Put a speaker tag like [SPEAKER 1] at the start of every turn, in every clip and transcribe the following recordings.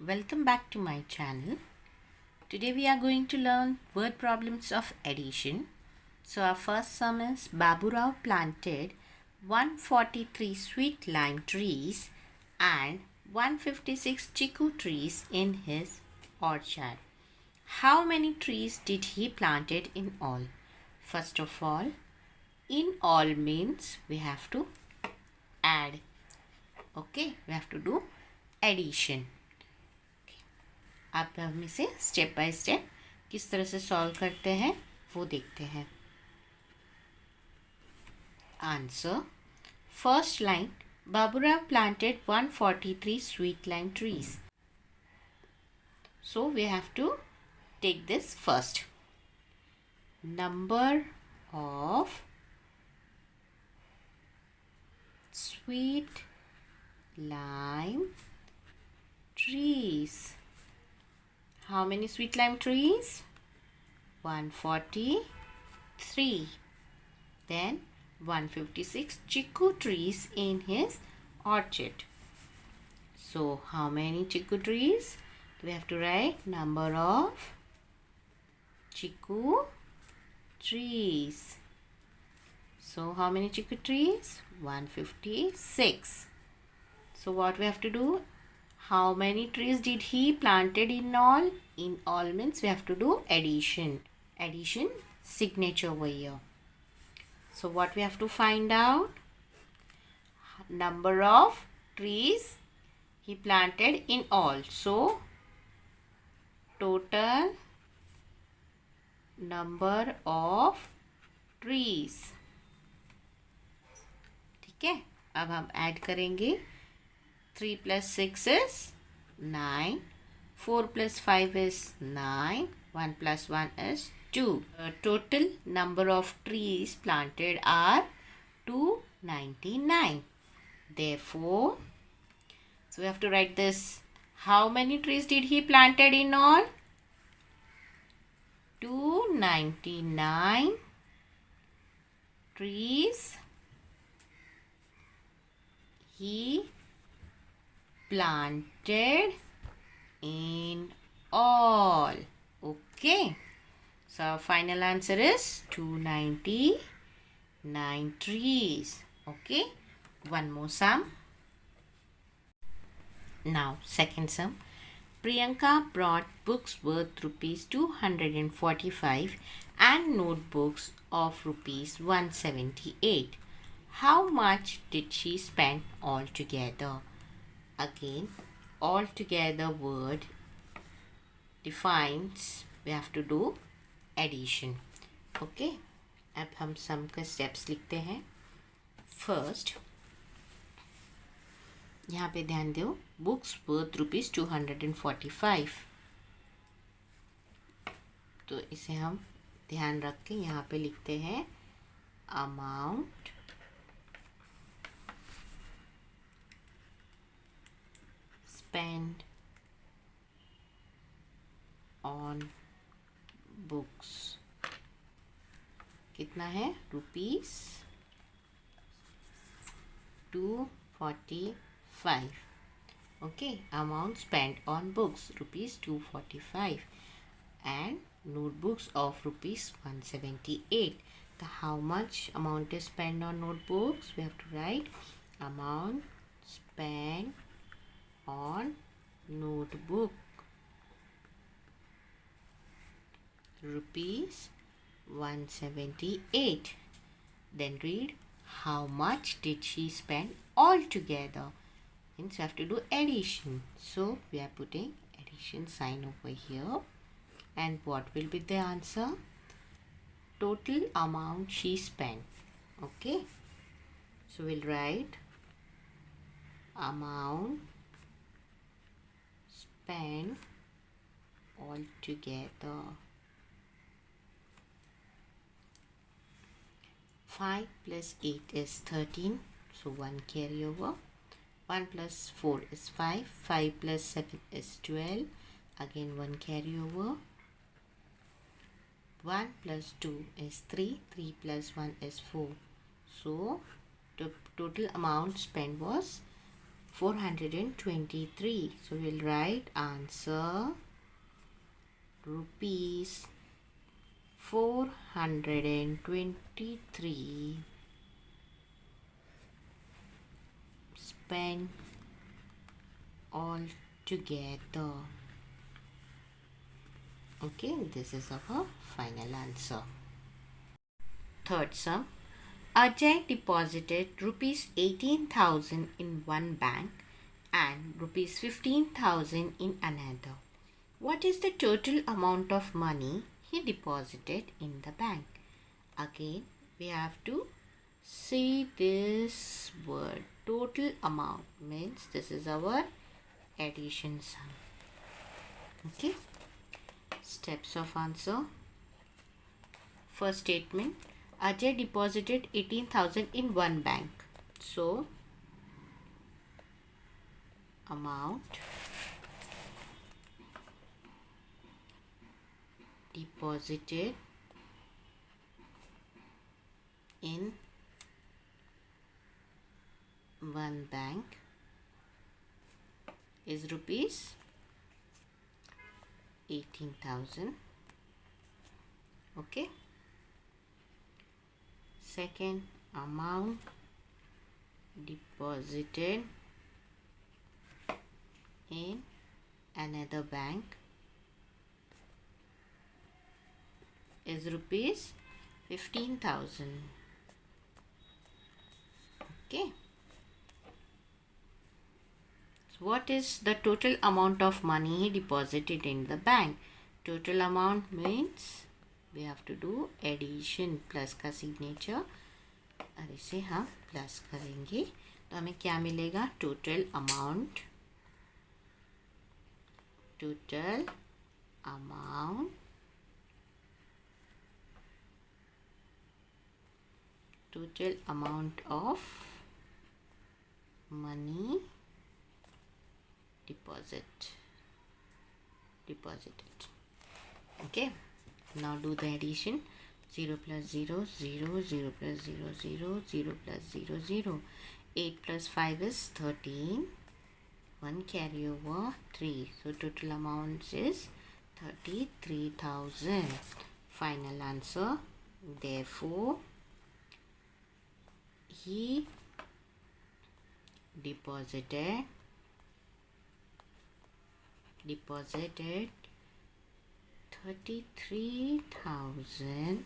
[SPEAKER 1] Welcome back to my channel. Today we are going to learn word problems of addition. So our first sum is Baburao planted 143 sweet lime trees and 156 chiku trees in his orchard. How many trees did he planted in all? First of all, in all means we have to add. Okay, we have to do addition. आप हम इसे step by step किस तरह से solve करते हैं वो देखते हैं. Answer. First line, Babura planted 143 sweet lime trees. So we have to take this first. Number of sweet lime trees. How many sweet lime trees? 143. Then 156 chiku trees in his orchard. So how many chiku trees? We have to write number of chiku trees. So how many chiku trees? 156. So what we have to do? How many trees did he planted in all? In all means we have to do addition. Addition signature over here. So what we have to find out? Number of trees he planted in all. So total number of trees. ठीक है, अब हम add करेंगे. 3 plus 6 is 9. 4 plus 5 is 9. 1 plus 1 is 2. Total number of trees planted are 299. Therefore, so we have to write this. How many trees did he planted in all? 299 trees he planted in all. Okay. So our final answer is 299 trees. Okay. One more sum. Now second sum. Priyanka brought books worth rupees 245 and notebooks of rupees 178. How much did she spend altogether? Again, altogether word defines we have to do addition. Okay, अब हम सम के steps लिखते हैं. First, यहाँ पे ध्यान दो, books worth rupees 245. तो इसे हम ध्यान रख के यहाँ पे लिखते हैं अमाउंट spent on books. कितना है? Rupees 245. Okay, amount spent on books rupees 245 and notebooks of rupees 178. So how much amount is spent on notebooks? We have to write amount spent on notebook rupees 178. Then read how much did she spend altogether. Means we have to do addition. So we are putting addition sign over here. And what will be the answer? Total amount she spent. Okay. So we'll write amount spent altogether. 5 plus 8 is 13. So 1 carry over. 1 plus 4 is 5. 5 plus 7 is 12. Again 1 carry over. 1 plus 2 is 3. 3 plus 1 is 4. So the total amount spent was 423. So we'll write answer rupees 423 spent all together. Okay, this is our final answer. Third sum. Ajay deposited rupees 18,000 in one bank and rupees 15,000 in another. What is the total amount of money he deposited in the bank? Again, we have to see this word. Total amount means this is our addition sum. Okay. Steps of answer. First statement. Ajay deposited 18,000 in one bank. So, amount deposited in one bank is rupees 18,000. Okay. Second, amount deposited in another bank is rupees 15,000. Okay. So what is the total amount of money he deposited in the bank? Total amount means we have to do addition. Plus का signature और इसे हम प्लस करेंगे तो हमें क्या मिलेगा? Total amount of money deposited. Okay. Now do the addition. 0 plus 0, 0, 0 plus 0, 0, 0 plus 0, 0. 8 plus 5 is 13. 1 carry over 3. So total amount is 33,000. Final answer. Therefore, he deposited 33,000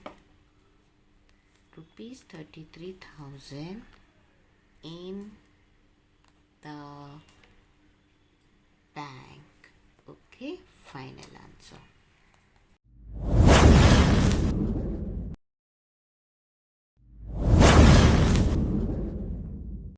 [SPEAKER 1] rupees, 33,000 in the bank. Okay, final answer.